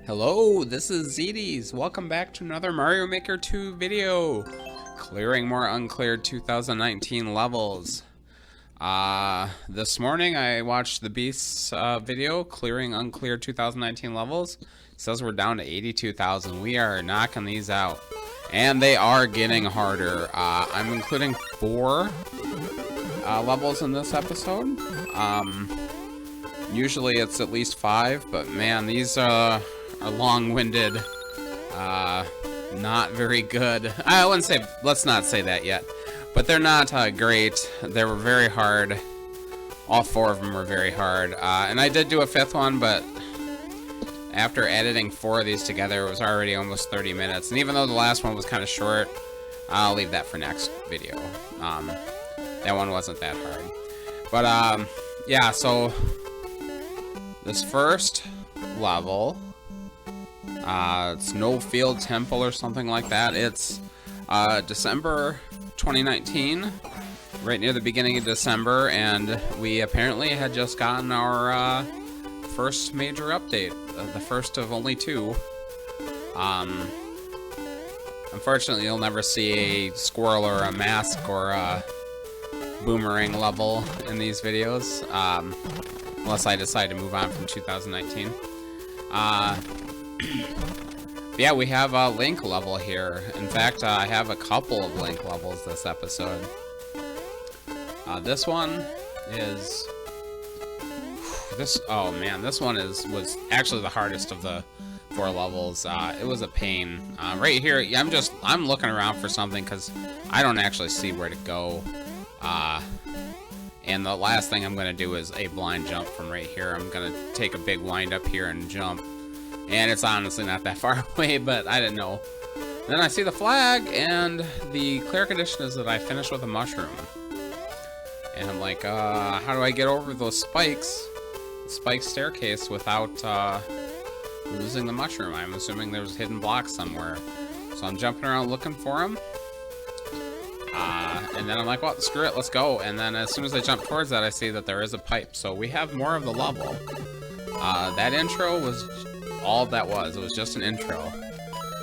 Hello, this is Zedes. Welcome back to another Mario Maker 2 video. Clearing more Uncleared 2019 levels. This morning I watched the Beast's video, Clearing Uncleared 2019 levels. It says we're down to 82,000. We are knocking these out. And they are getting harder. I'm including 4 levels in this episode. Usually it's at least 5, but man, these are long-winded, not very good. I wouldn't say, let's not say that yet, but they're not great. They were very hard. All 4 of them were very hard, and I did do a 5th one, but after editing 4 of these together, it was already almost 30 minutes, and even though the last one was kind of short, I'll leave that for next video. That one wasn't that hard, but yeah, so this first level, Snowfield Temple or something like that. It's December 2019, right near the beginning of December, and we apparently had just gotten our first major update, the first of only 2. Unfortunately, you'll never see a squirrel or a mask or a boomerang level in these videos, unless I decide to move on from 2019. Yeah, we have a Link level here. In fact, I have a couple of Link levels this episode. This one is... oh man, this one was actually the hardest of the 4 levels. It was a pain. Right here, I'm looking around for something because I don't actually see where to go. And the last thing I'm going to do is a blind jump from right here. I'm going to take a big wind up here and jump. And it's honestly not that far away, but I didn't know. Then I see the flag, and the clear condition is that I finish with a mushroom. And I'm like, how do I get over those spikes? The spike staircase without losing the mushroom. I'm assuming there's hidden blocks somewhere. So I'm jumping around looking for them. And then I'm like, well, screw it, let's go. And then as soon as I jump towards that, I see that there is a pipe. So we have more of the level. That intro was all that was. It was just an intro.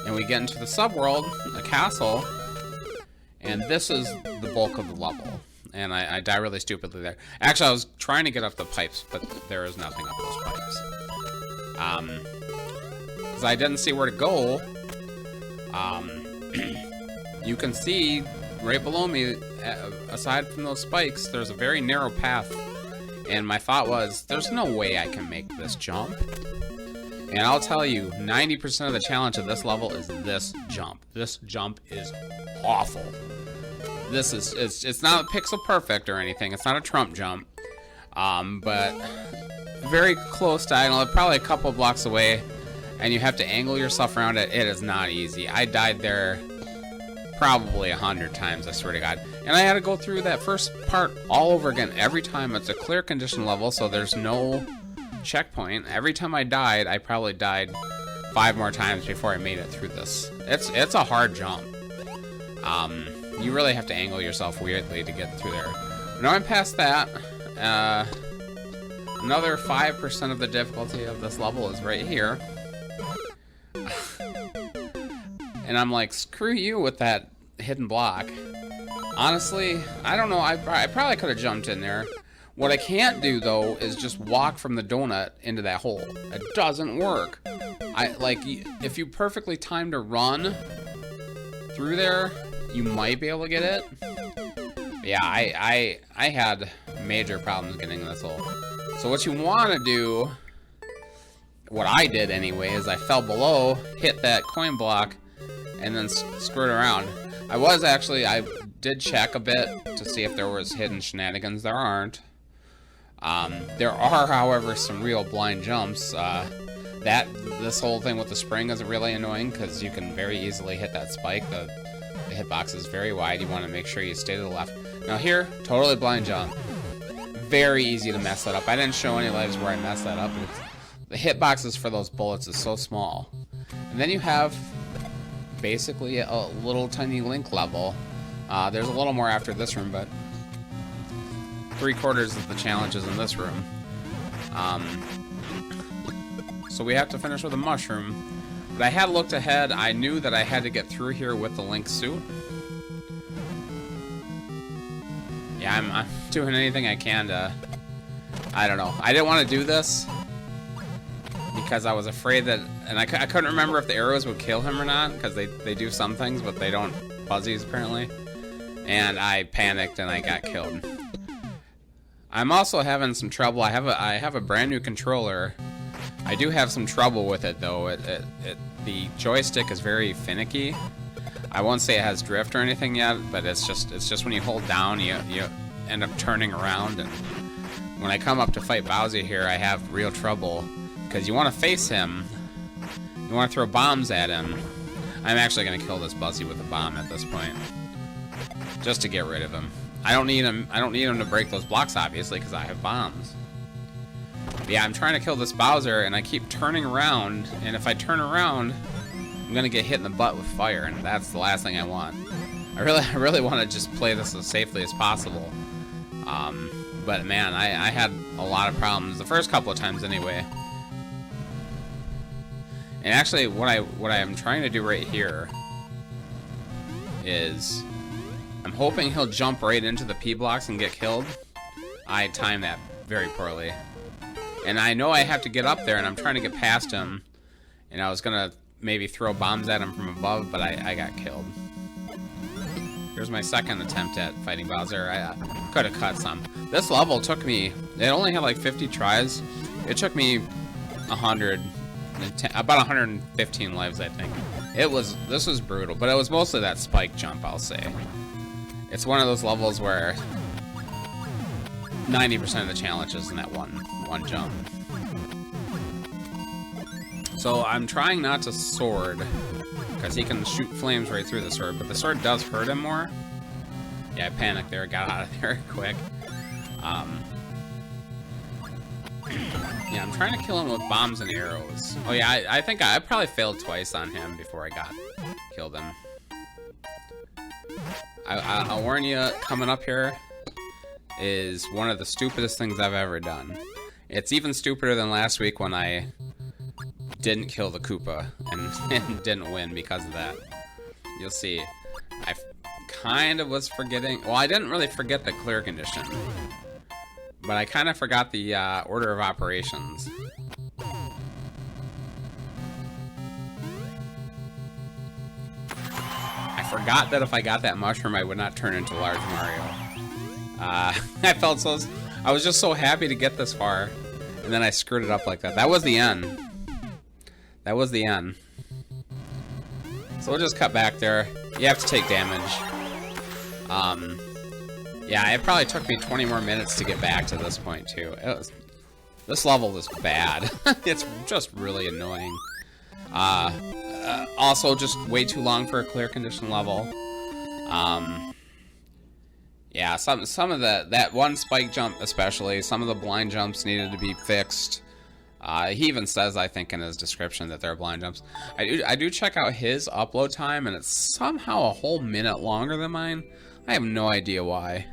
And we get into the subworld, a castle, and this is the bulk of the level. And I die really stupidly there. Actually, I was trying to get up the pipes, but there is nothing up those pipes. Because I didn't see where to go. You can see right below me, aside from those spikes, there's a very narrow path. And my thought was, there's no way I can make this jump. And I'll tell you, 90% of the challenge of this level is this jump. This jump is awful. It's not pixel perfect or anything. It's not a Trump jump. But very close diagonal, probably a couple blocks away. And you have to angle yourself around it. It is not easy. I died there probably 100 times, I swear to God. And I had to go through that first part all over again. Every time it's a clear condition level, so there's no checkpoint. Every time I died, I probably died 5 more times before I made it through this. It's a hard jump. You really have to angle yourself weirdly to get through there. Now I'm past that. Another 5% of the difficulty of this level is right here. And I'm like, screw you with that hidden block. Honestly, I don't know. I probably could have jumped in there. What I can't do, though, is just walk from the donut into that hole. It doesn't work. If you perfectly time to run through there, you might be able to get it. But yeah, I had major problems getting in this hole. So what you want to do, what I did anyway, is I fell below, hit that coin block, and then screwed around. I did check a bit to see if there was hidden shenanigans. There aren't. There are, however, some real blind jumps. This whole thing with the spring is really annoying because you can very easily hit that spike. The hitbox is very wide. You want to make sure you stay to the left. Now here, totally blind jump. Very easy to mess that up. I didn't show any lives where I messed that up. The hitboxes for those bullets is so small. And then you have basically a little tiny Link level. There's a little more after this room, but 3/4 of the challenge is in this room. so we have to finish with a mushroom. But I had looked ahead. I knew that I had to get through here with the Link suit. Yeah, I'm doing anything I can to... I don't know. I didn't want to do this because I was afraid that... And I couldn't remember if the arrows would kill him or not, because they do some things, but they don't fuzzies, apparently. And I panicked and I got killed. I'm also having some trouble. I have a brand new controller. I do have some trouble with it, though. The joystick is very finicky. I won't say it has drift or anything yet, but it's just when you hold down, you end up turning around. And when I come up to fight Bowser here, I have real trouble because you want to face him, you want to throw bombs at him. I'm actually gonna kill this Buzzy with a bomb at this point, just to get rid of him. I don't need him to break those blocks, obviously, because I have bombs. But yeah, I'm trying to kill this Bowser, and I keep turning around, and if I turn around, I'm gonna get hit in the butt with fire, and that's the last thing I want. I really want to just play this as safely as possible. But man, I had a lot of problems the first couple of times anyway. And actually, what I am trying to do right here is I'm hoping he'll jump right into the P blocks and get killed. I timed that very poorly. And I know I have to get up there, and I'm trying to get past him. And I was gonna maybe throw bombs at him from above, but I got killed. Here's my second attempt at fighting Bowser. I could have cut some. This level took me, it only had like 50 tries. It took me about 115 lives, I think. This was brutal, but it was mostly that spike jump, I'll say. It's one of those levels where 90% of the challenge is in that one jump. So I'm trying not to sword, because he can shoot flames right through the sword, but the sword does hurt him more. Yeah, I panicked there, got out of there quick. Yeah, I'm trying to kill him with bombs and arrows. Oh yeah, I think I probably failed twice on him before I killed him. I'll warn you, coming up here is one of the stupidest things I've ever done. It's even stupider than last week when I didn't kill the Koopa and didn't win because of that. You'll see. I kind of was forgetting. Well, I didn't really forget the clear condition, but I kind of forgot the order of operations. I forgot that if I got that mushroom, I would not turn into Large Mario. I was just so happy to get this far, and then I screwed it up like that. That was the end. That was the end. So we'll just cut back there. You have to take damage. Yeah, it probably took me 20 more minutes to get back to this point, too. This level is bad. It's just really annoying. Also, just way too long for a clear condition level. Yeah, some of that one spike jump especially, some of the blind jumps needed to be fixed. He even says, I think, in his description that they're blind jumps. I do check out his upload time, and it's somehow a whole minute longer than mine. I have no idea why.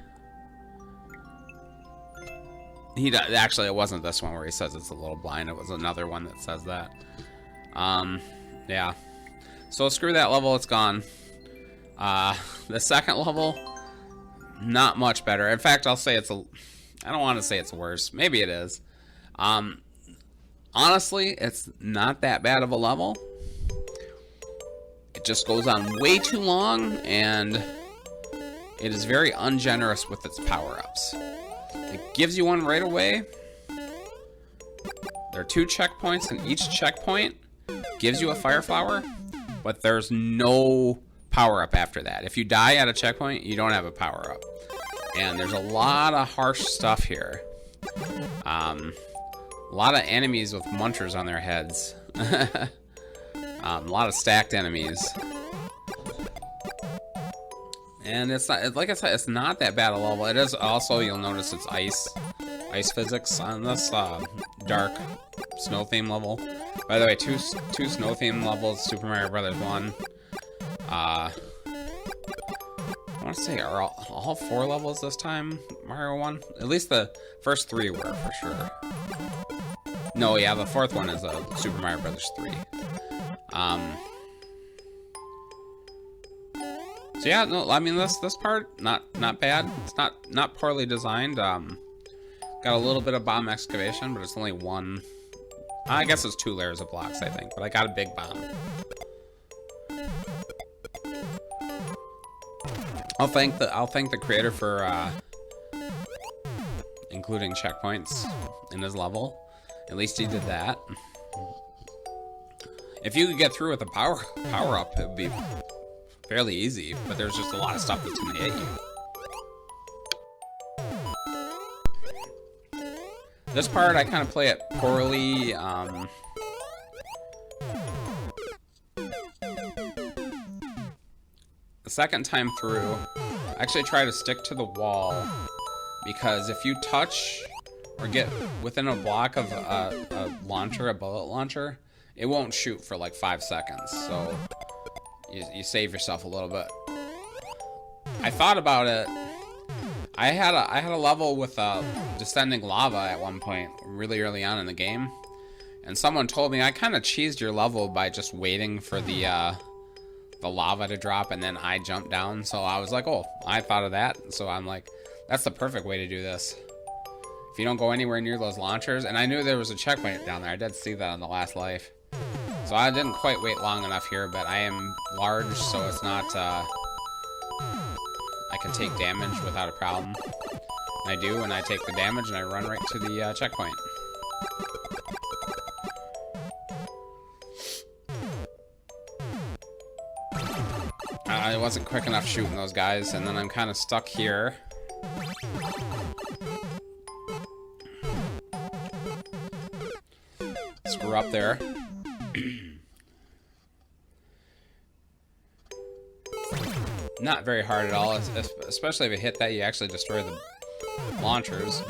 Actually, it wasn't this one where he says it's a little blind. It was another one that says that. Yeah. So screw that level. It's gone. The second level, not much better. In fact, I'll say I don't want to say it's worse. Maybe it is. Honestly, it's not that bad of a level. It just goes on way too long, and it is very ungenerous with its power-ups. It gives you one right away. There are 2 checkpoints, and each checkpoint gives you a fire flower, but there's no power-up after that. If you die at a checkpoint, you don't have a power-up. And there's a lot of harsh stuff here. A lot of enemies with munchers on their heads. A lot of stacked enemies. And it's not, like I said, it's not that bad a level. It is also, you'll notice it's ice physics on this dark snow theme level. By the way, two snow theme levels, Super Mario Brothers 1. I want to say are all 4 levels this time Mario 1. At least the first 3 were for sure. No, yeah, the fourth one is Super Mario Brothers 3. So yeah, no, I mean this part not bad. It's not poorly designed. Got a little bit of bomb excavation, but it's only one. I guess it's 2 layers of blocks, I think, but I got a big bomb. I'll thank the creator for including checkpoints in his level. At least he did that. If you could get through with a power up, it would be fairly easy, but there's just a lot of stuff that's gonna hit you. This part, I kind of play it poorly. The second time through, I actually try to stick to the wall, because if you touch or get within a block of a bullet launcher, it won't shoot for like 5 seconds, so you save yourself a little bit. I thought about it. I had a level with descending lava at one point, really early on in the game, and someone told me I kind of cheesed your level by just waiting for the lava to drop and then I jumped down. So I was like, oh, I thought of that. So I'm like, that's the perfect way to do this. If you don't go anywhere near those launchers, and I knew there was a checkpoint down there. I did see that on the last life. So I didn't quite wait long enough here, but I am large, so it's not, I can take damage without a problem. And I do, and I take the damage and I run right to the checkpoint. I wasn't quick enough shooting those guys, and then I'm kind of stuck here. Screw up there. Not very hard at all, especially if you hit that, you actually destroy the launchers.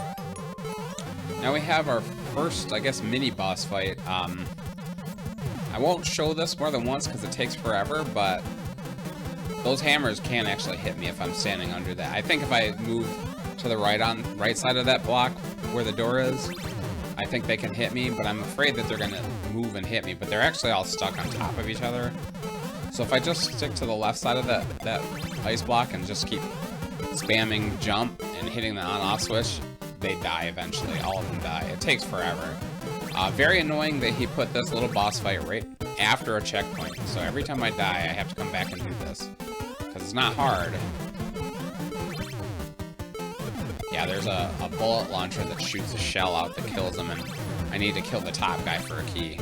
Now we have our first, I guess, mini boss fight. I won't show this more than once because it takes forever, but those hammers can actually hit me if I'm standing under that. I think if I move to the right side of that block where the door is, I think they can hit me, but I'm afraid that they're gonna move and hit me, but they're actually all stuck on top of each other. So if I just stick to the left side of that ice block and just keep spamming jump and hitting the on-off switch, they die eventually. All of them die. It takes forever. Very annoying that he put this little boss fight right after a checkpoint. So every time I die, I have to come back and do this. Because it's not hard. Yeah, there's a bullet launcher that shoots a shell out that kills him, and I need to kill the top guy for a key.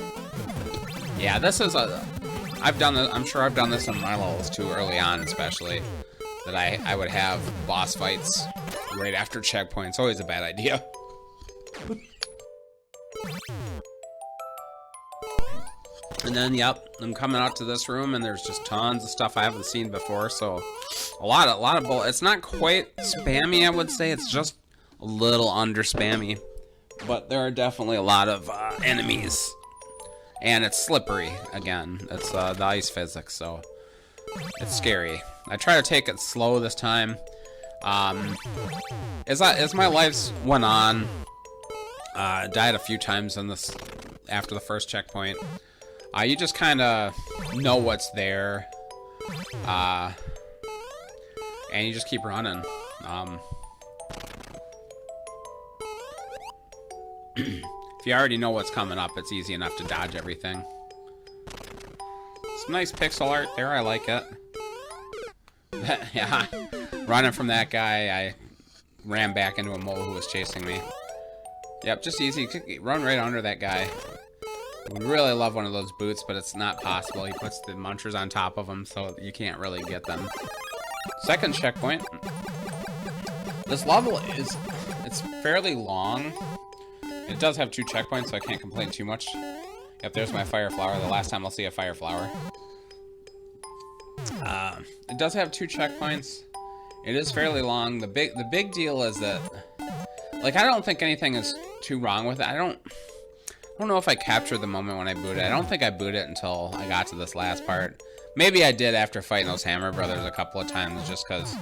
Yeah, this is I've done this, I'm sure I've done this in my levels too, early on especially, that I would have boss fights right after checkpoints. Always a bad idea. And then, yep, I'm coming out to this room, and there's just tons of stuff I haven't seen before, so a lot of bullets. It's not quite spammy, I would say. It's just a little under spammy, but there are definitely a lot of enemies, and it's slippery again. It's the ice physics, so it's scary. I try to take it slow this time. As my lives went on, I died a few times in this after the first checkpoint. You just kind of know what's there, and you just keep running. If you already know what's coming up, it's easy enough to dodge everything. Some nice pixel art there, I like it. Yeah, running from that guy, I ran back into a mole who was chasing me. Yep, just easy, run right under that guy. Would really love one of those boots, but it's not possible. He puts the munchers on top of them, so you can't really get them. Second checkpoint. This level it's fairly long. It does have 2 checkpoints, so I can't complain too much. Yep, there's my fire flower. The last time I'll see a fire flower. It does have 2 checkpoints. It is fairly long. The big deal is that, like, I don't think anything is too wrong with it. I don't know if I captured the moment when I booted. I don't think I booted it until I got to this last part. Maybe I did after fighting those Hammer Brothers a couple of times, just because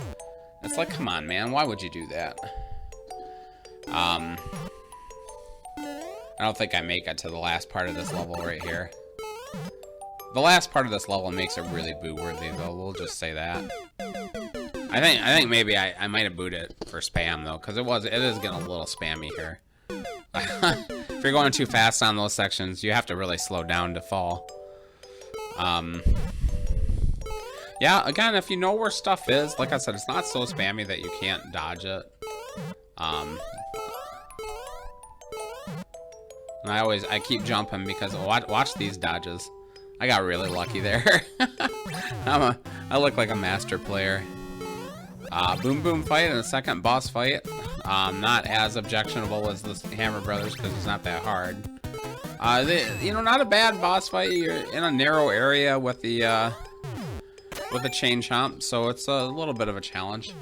it's like, come on, man, why would you do that? I don't think I make it to the last part of this level right here. The last part of this level makes it really boot-worthy, though. We'll just say that. I think maybe I might have booted it for spam, though, because it is getting a little spammy here. If you're going too fast on those sections, you have to really slow down to fall. Yeah, again, if you know where stuff is, like I said, it's not so spammy that you can't dodge it. And I keep jumping because watch these dodges. I got really lucky there. I look like a master player. Boom boom fight and a second boss fight. Not as objectionable as the Hammer Brothers because it's not that hard. Not a bad boss fight. You're in a narrow area with the chain chomp, so it's a little bit of a challenge.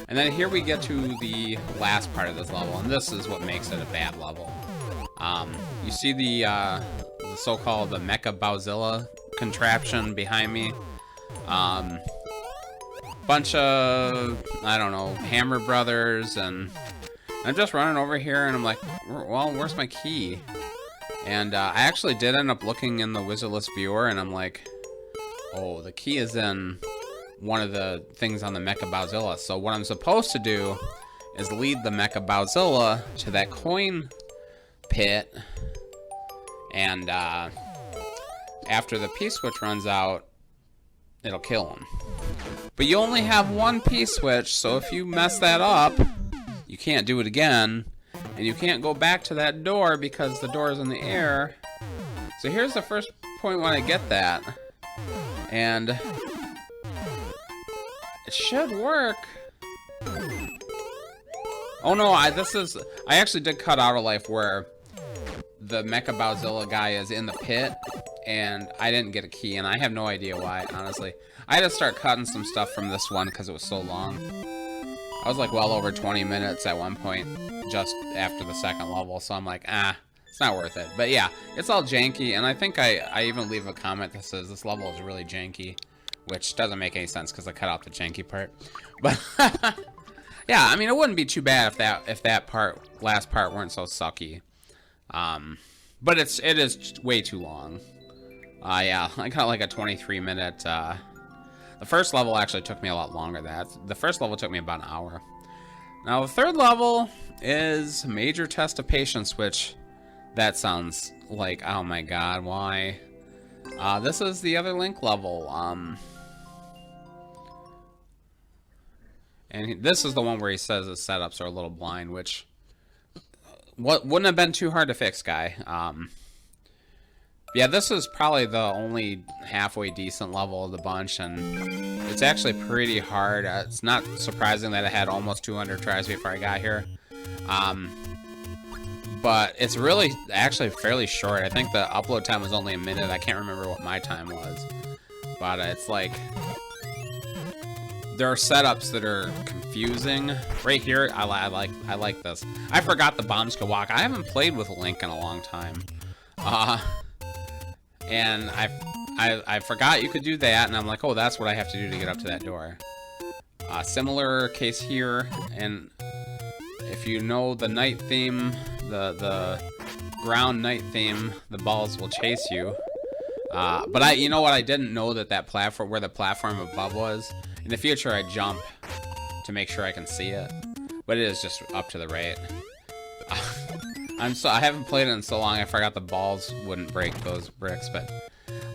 And then here we get to the last part of this level, and this is what makes it a bad level. You see the so-called Mecha Bowzilla contraption behind me. Bunch of, I don't know, Hammer Brothers, and I'm just running over here, and I'm like, well, where's my key? And I actually did end up looking in the wizard list viewer, and I'm like, oh, the key is in one of the things on the Mecha Bowzilla. So what I'm supposed to do is lead the Mecha Bowzilla to that coin pit, and after the P-switch runs out, it'll kill him. But you only have one P-switch, so if you mess that up, you can't do it again, and you can't go back to that door because the door is in the air. So here's the first point when I get that, and it should work. Oh no, I actually did cut out a life where the Mecha Bowzilla guy is in the pit, and I didn't get a key, and I have no idea why, honestly. I had to start cutting some stuff from this one because it was so long. I was like well over 20 minutes at one point, just after the second level, so I'm like, it's not worth it. But yeah, it's all janky, and I think I even leave a comment that says this level is really janky, which doesn't make any sense because I cut out the janky part. But yeah, I mean, it wouldn't be too bad if that last part weren't so sucky. But it is way too long. Yeah, I got like a 23-minute. The first level actually took me a lot longer. The first level took me about an hour. Now the third level is Major Test of Patience, which that sounds like, oh my god, why? This is the other Link level. And this is the one where he says his setups are a little blind, which wouldn't have been too hard to fix, guy. Yeah, this is probably the only halfway decent level of the bunch, and it's actually pretty hard. It's not surprising that I had almost 200 tries before I got here. But it's really actually fairly short. I think the upload time was only a minute. I can't remember what my time was. But it's like, there are setups that are confusing. Right here, I like this. I forgot the bombs could walk. I haven't played with Link in a long time. And I forgot you could do that, and I'm like, oh, that's what I have to do to get up to that door. Similar case here, and if you know the night theme, the ground night theme, the balls will chase you. But you know what? I didn't know that platform, where the platform above was. In the future, I jump to make sure I can see it, but it is just up to the right. I haven't played it in so long, I forgot the balls wouldn't break those bricks, but...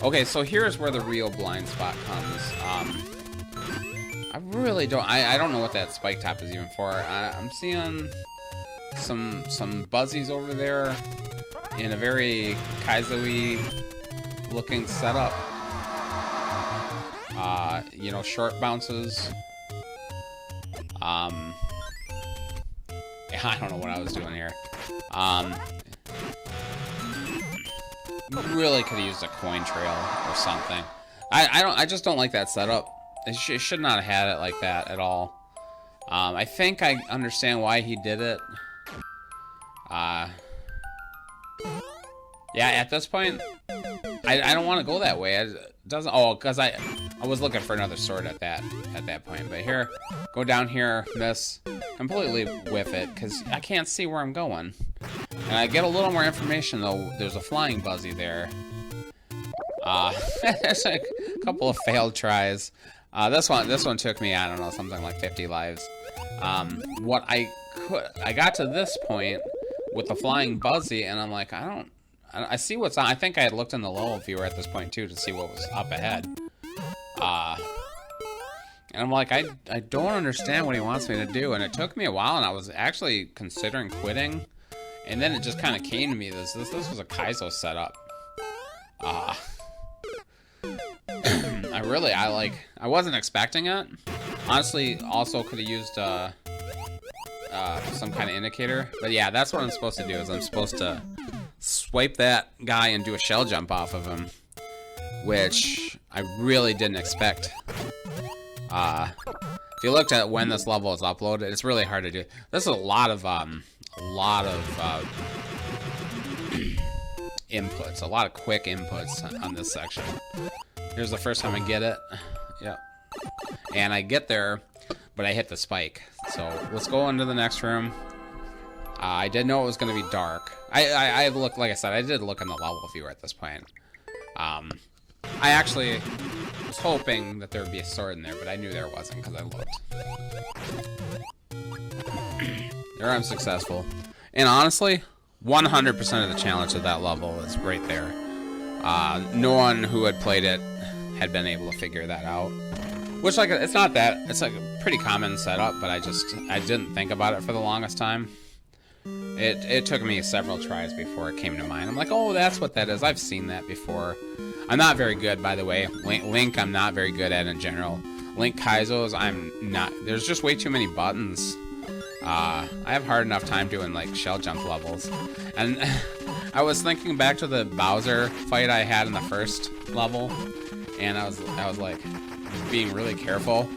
Okay, so here's where the real blind spot comes. I really don't... I don't know what that spike top is even for. I'm seeing some buzzies over there in a very Kaizo-y looking setup. You know, short bounces. I don't know what I was doing here. Really could have used a coin trail or something. I just don't like that setup. It should not have had it like that at all. I think I understand why he did it. Yeah, at this point, I don't want to go that way. It doesn't. Oh, because I was looking for another sword at that point. But here, go down here, miss, completely whiff it, because I can't see where I'm going. And I get a little more information, though. There's a flying Buzzy there. There's a couple of failed tries. This one took me, I don't know, something like 50 lives. I got to this point with the flying Buzzy, and I'm like, I see what's on. I think I had looked in the level viewer at this point too to see what was up ahead. And I'm like, I don't understand what he wants me to do, and it took me a while, and I was actually considering quitting, and then it just kind of came to me. This was a Kaizo setup. I wasn't expecting it. Honestly, also could have used some kind of indicator. But yeah, that's what I'm supposed to do, is I'm supposed to swipe that guy and do a shell jump off of him, which I really didn't expect. If you looked at when this level is uploaded, it's really hard to do. This is a lot of inputs, a lot of quick inputs on this section. Here's the first time I get it. Yep. And I get there, but I hit the spike. So let's go into the next room. I did know it was going to be dark. I looked, like I said, I did look in the level viewer at this point. I actually was hoping that there would be a sword in there, but I knew there wasn't because I looked. There I'm successful. And honestly, 100% of the challenge of that level is right there. No one who had played it had been able to figure that out. Which, like, it's not that. It's like a pretty common setup, but I didn't think about it for the longest time. It took me several tries before it came to mind. I'm like, oh, that's what that is. I've seen that before. I'm not very good, by the way. Link, I'm not very good at in general. Link Kaizos, I'm not. There's just way too many buttons. I have hard enough time doing, like, shell jump levels. And I was thinking back to the Bowser fight I had in the first level, and I was like being really careful.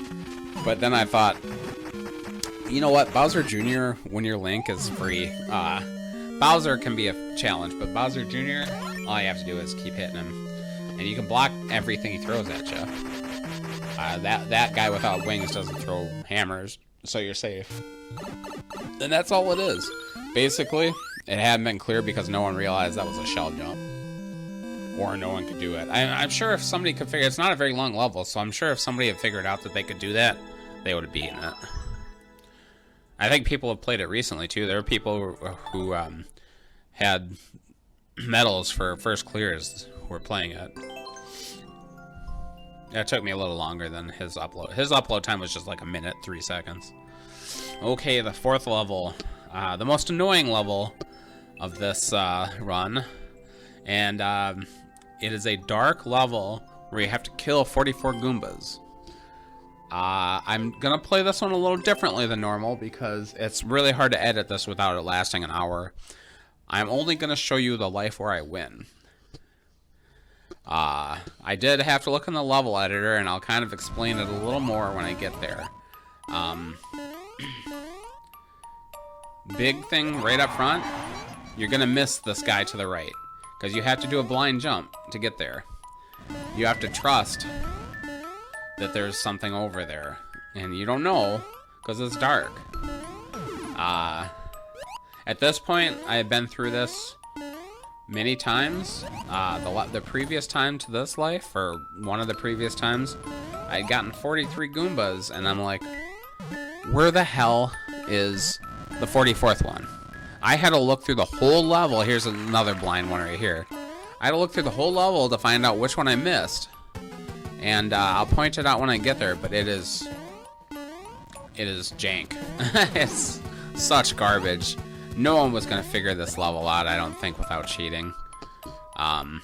But then I thought, you know what, Bowser Jr., when your Link is free, Bowser can be a challenge, but Bowser Jr., all you have to do is keep hitting him, and you can block everything he throws at you. That guy without wings doesn't throw hammers, so you're safe. And that's all it is. Basically, it hadn't been clear because no one realized that was a shell jump. Or no one could do it. I'm sure if somebody could figure... It's not a very long level, so I'm sure if somebody had figured out that they could do that, they would have beaten it. I think people have played it recently, too. There are people who had medals for first clears who were playing it. It took me a little longer than his upload. His upload time was just like 1 minute, 3 seconds. Okay, the fourth level. The most annoying level of this run. And it is a dark level where you have to kill 44 Goombas. I'm going to play this one a little differently than normal because it's really hard to edit this without it lasting an hour. I'm only going to show you the life where I win. I did have to look in the level editor, and I'll kind of explain it a little more when I get there. Big thing right up front, you're going to miss this guy to the right, because you have to do a blind jump to get there. You have to trust that there's something over there, and you don't know, because it's dark. At this point, I have been through this many times. The previous time to this life, or one of the previous times, I had gotten 43 Goombas, and I'm like, where the hell is the 44th one? I had to look through the whole level. Here's another blind one right here. I had to look through the whole level to find out which one I missed. And I'll point it out when I get there, but it is jank. It's such garbage. No one was going to figure this level out, I don't think, without cheating. Because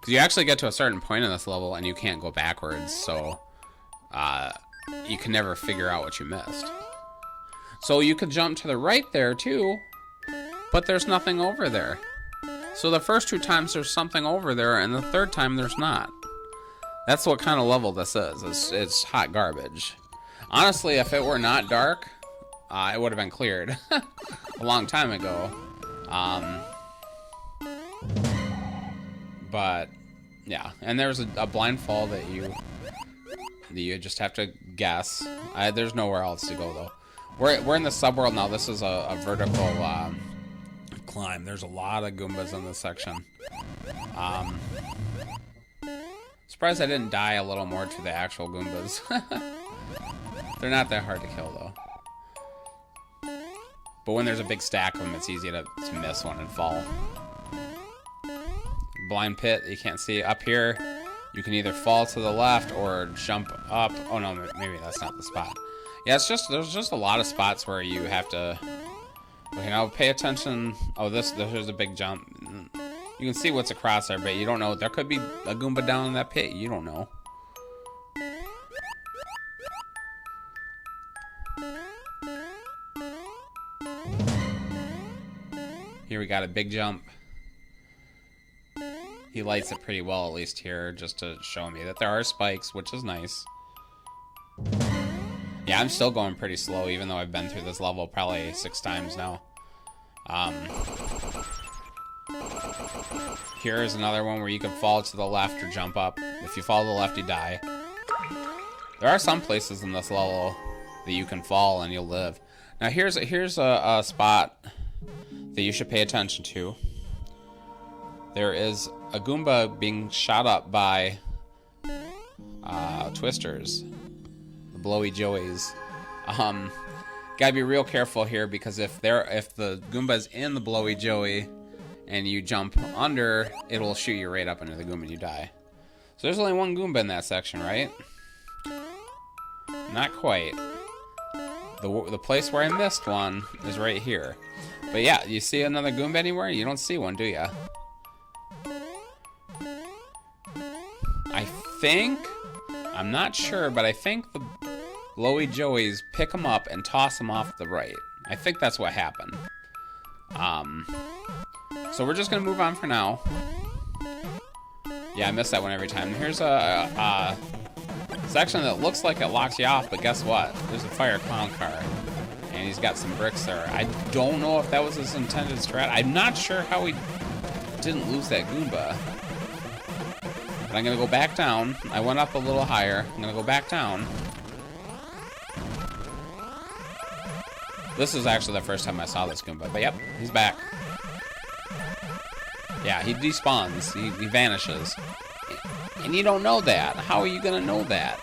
you actually get to a certain point in this level and you can't go backwards, so you can never figure out what you missed. So you could jump to the right there, too, but there's nothing over there. So the first 2 times there's something over there, and the third time there's not. That's what kind of level this is. It's hot garbage. Honestly, if it were not dark, it would have been cleared a long time ago. But yeah, and there's a blindfold that you just have to guess. There's nowhere else to go though. We're in the subworld now. This is a vertical climb. There's a lot of Goombas in this section. Surprised I didn't die a little more to the actual Goombas. They're not that hard to kill, though. But when there's a big stack of them, it's easy to miss one and fall. Blind pit, you can't see. Up here, you can either fall to the left or jump up. Oh, no, maybe that's not the spot. Yeah, there's just a lot of spots where you have to... Okay, now pay attention. Oh, there's a big jump. You can see what's across there, but you don't know. There could be a Goomba down in that pit. You don't know. Here we got a big jump. He lights it pretty well, at least here, just to show me that there are spikes, which is nice. Yeah, I'm still going pretty slow, even though I've been through this level probably 6 times now. Here's another one where you can fall to the left or jump up. If you fall to the left, you die. There are some places in this level that you can fall and you'll live. Now here's a spot that you should pay attention to. There is a Goomba being shot up by twisters, the blowy joeys. Gotta be real careful here, because if the Goomba's in the blowy joey and you jump under, it'll shoot you right up into the Goomba and you die. So there's only one Goomba in that section, right? Not quite. The place where I missed one is right here. But yeah, you see another Goomba anywhere? You don't see one, do ya? I think, I'm not sure, but I think the blowy joeys pick them up and toss them off the right. I think that's what happened. So we're just gonna move on for now. Yeah, I miss that one every time. Here's a section that looks like it locks you off, but guess what? There's a fire clown car, and he's got some bricks there. I don't know if that was his intended strat. I'm not sure how he didn't lose that Goomba. But I'm gonna go back down. I went up a little higher. I'm gonna go back down. This is actually the first time I saw this Goomba, but yep, he's back. Yeah, he despawns. He vanishes. And you don't know that. How are you gonna know that?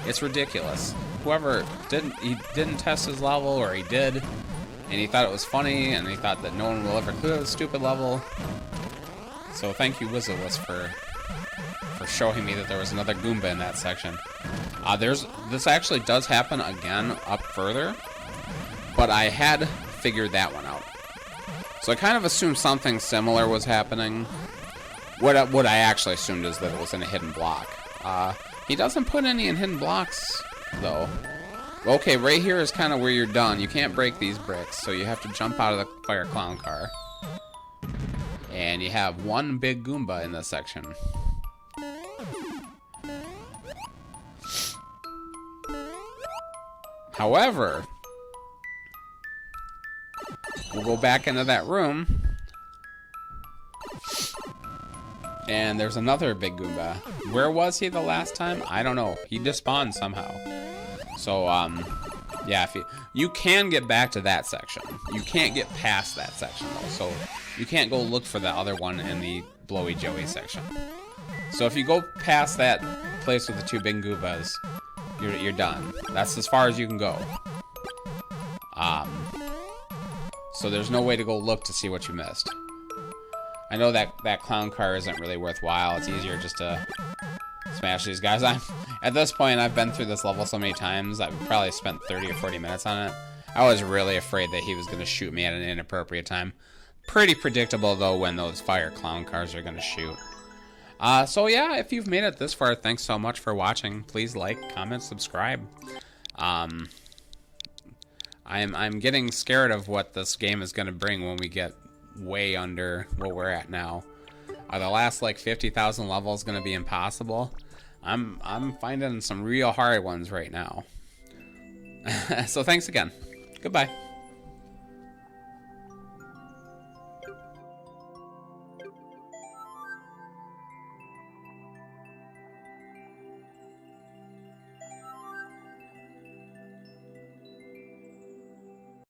It's ridiculous. Whoever didn't test his level, or he did, and he thought it was funny, and he thought that no one will ever clear the stupid level. So thank you, Wizawis, for showing me that there was another Goomba in that section. This actually does happen again up further, but I had figured that one out. So I kind of assumed something similar was happening. What I actually assumed is that it was in a hidden block. He doesn't put any in hidden blocks, though. Okay, right here is kind of where you're done. You can't break these bricks, so you have to jump out of the fire clown car. And you have one big Goomba in this section. However, we'll go back into that room, and there's another big Goomba. Where was he the last time? I don't know. He despawned somehow. So, yeah, if you can get back to that section. You can't get past that section, though. So you can't go look for the other one in the blowy joey section. So if you go past that place with the 2 big Goombas, you're done. That's as far as you can go. So there's no way to go look to see what you missed. I know that clown car isn't really worthwhile. It's easier just to smash these guys. At this point, I've been through this level so many times, I've probably spent 30 or 40 minutes on it. I was really afraid that he was going to shoot me at an inappropriate time. Pretty predictable, though, when those fire clown cars are going to shoot. So yeah, if you've made it this far, thanks so much for watching. Please like, comment, subscribe. I'm getting scared of what this game is going to bring when we get way under what we're at now. Are the last like 50,000 levels going to be impossible? I'm finding some real hard ones right now. So thanks again. Goodbye.